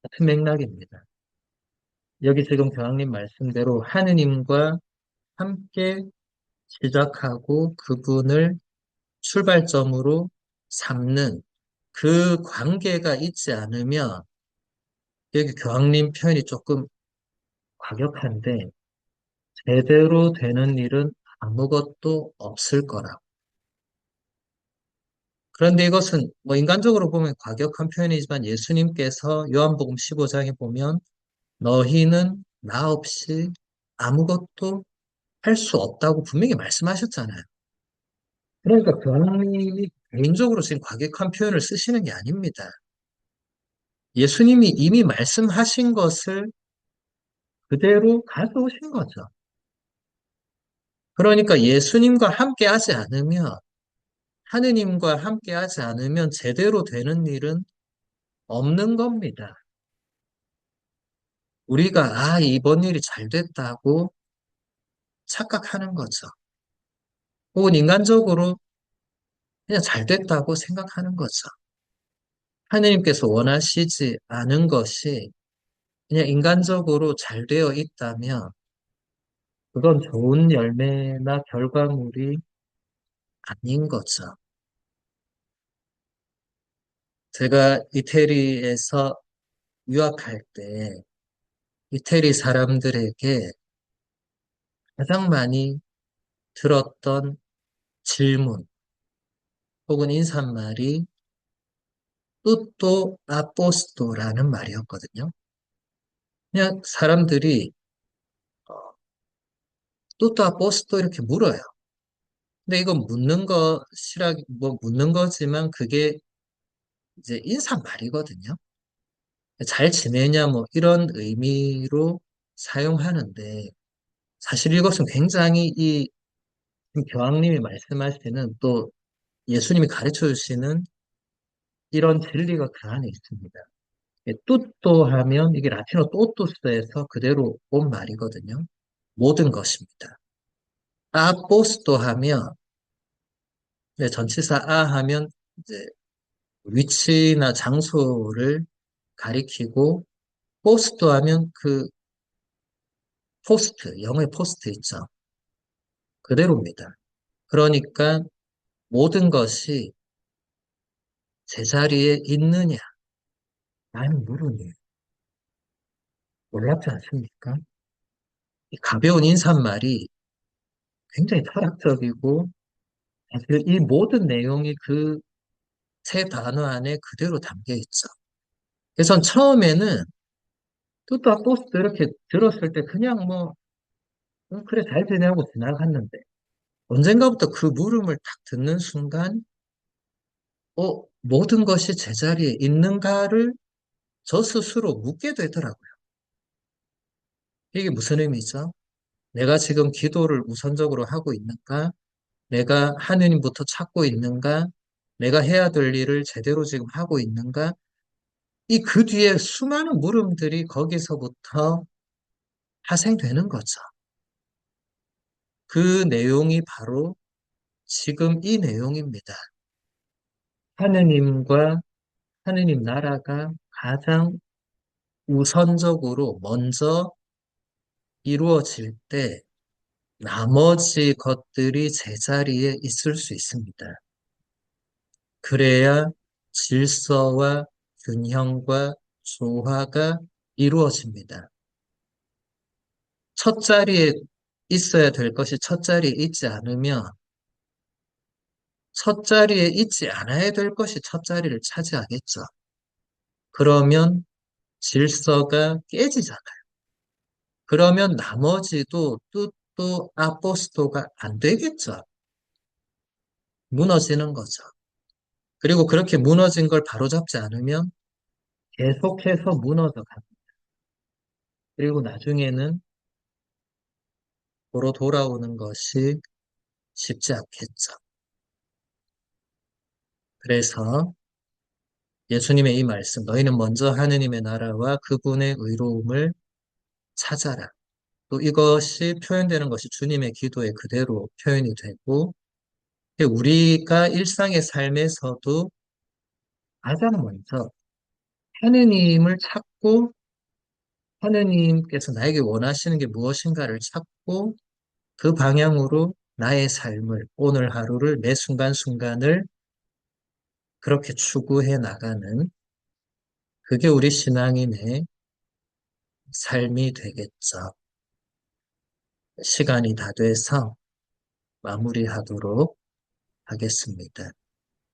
같은 맥락입니다. 여기 지금 교황님 말씀대로 하느님과 함께 시작하고 그분을 출발점으로 삼는 그 관계가 있지 않으면 여기 교황님 표현이 조금 과격한데 제대로 되는 일은 아무것도 없을 거라고. 그런데 이것은 뭐 인간적으로 보면 과격한 표현이지만 예수님께서 요한복음 15장에 보면 너희는 나 없이 아무것도 할 수 없다고 분명히 말씀하셨잖아요. 그러니까 교황님이 개인적으로 지금 과격한 표현을 쓰시는 게 아닙니다. 예수님이 이미 말씀하신 것을 그대로 가져오신 거죠. 그러니까 예수님과 함께 하지 않으면, 하느님과 함께 하지 않으면 제대로 되는 일은 없는 겁니다. 우리가, 이번 일이 잘 됐다고 착각하는 거죠. 혹은 인간적으로 그냥 잘 됐다고 생각하는 거죠. 하느님께서 원하시지 않은 것이 그냥 인간적으로 잘 되어 있다면, 그건 좋은 열매나 결과물이 아닌 거죠. 제가 이태리에서 유학할 때 이태리 사람들에게 가장 많이 들었던 질문 혹은 인사말이 뚜또 아포스토라는 말이었거든요. 그냥 사람들이 뚜또 아포스토 이렇게 물어요. 근데 이건 뭐 묻는 거지만 그게 이제 인사말이거든요. 잘 지내냐 뭐 이런 의미로 사용하는데 사실 이것은 굉장히 이 교황님이 말씀하시는 또 예수님이 가르쳐 주시는 이런 진리가 그 안에 있습니다. 뚜또 하면 이게 라틴어 또투스에서 그대로 온 말이거든요. 모든 것입니다. 아포스토 하면 전치사 아 하면 이제 위치나 장소를 가리키고 포스토 하면 그 포스트, 영어의 포스트 있죠. 그대로입니다. 그러니까 모든 것이 제자리에 있느냐? 라는 물음이에요. 놀랍지 않습니까? 이 가벼운 인사말이 굉장히 철학적이고 사실 이 모든 내용이 그 세 단어 안에 그대로 담겨 있죠. 그래서 처음에는 뚜따 포스트 이렇게 들었을 때 그냥 뭐 그래 잘 지내고 지나갔는데 언젠가부터 그 물음을 딱 듣는 순간 모든 것이 제자리에 있는가를 저 스스로 묻게 되더라고요. 이게 무슨 의미죠? 내가 지금 기도를 우선적으로 하고 있는가? 내가 하느님부터 찾고 있는가? 내가 해야 될 일을 제대로 지금 하고 있는가? 이 그 뒤에 수많은 물음들이 거기서부터 파생되는 거죠. 그 내용이 바로 지금 이 내용입니다. 하느님과 하느님 나라가 가장 우선적으로 먼저 이루어질 때 나머지 것들이 제자리에 있을 수 있습니다. 그래야 질서와 균형과 조화가 이루어집니다. 첫 자리에 있어야 될 것이 첫 자리에 있지 않으면 첫 자리에 있지 않아야 될 것이 첫 자리를 차지하겠죠. 그러면 질서가 깨지잖아요. 그러면 나머지도 뚜또 아포스토가 안 되겠죠. 무너지는 거죠. 그리고 그렇게 무너진 걸 바로잡지 않으면 계속해서 무너져 갑니다. 그리고 나중에는 도로 돌아오는 것이 쉽지 않겠죠. 그래서 예수님의 이 말씀, 너희는 먼저 하느님의 나라와 그분의 의로움을 찾아라. 또 이것이 표현되는 것이 주님의 기도에 그대로 표현이 되고, 우리가 일상의 삶에서도 가장 먼저 하느님을 찾고, 하느님께서 나에게 원하시는 게 무엇인가를 찾고, 그 방향으로 나의 삶을, 오늘 하루를, 매 순간순간을 그렇게 추구해 나가는 그게 우리 신앙인의 삶이 되겠죠. 시간이 다 돼서 마무리하도록 하겠습니다.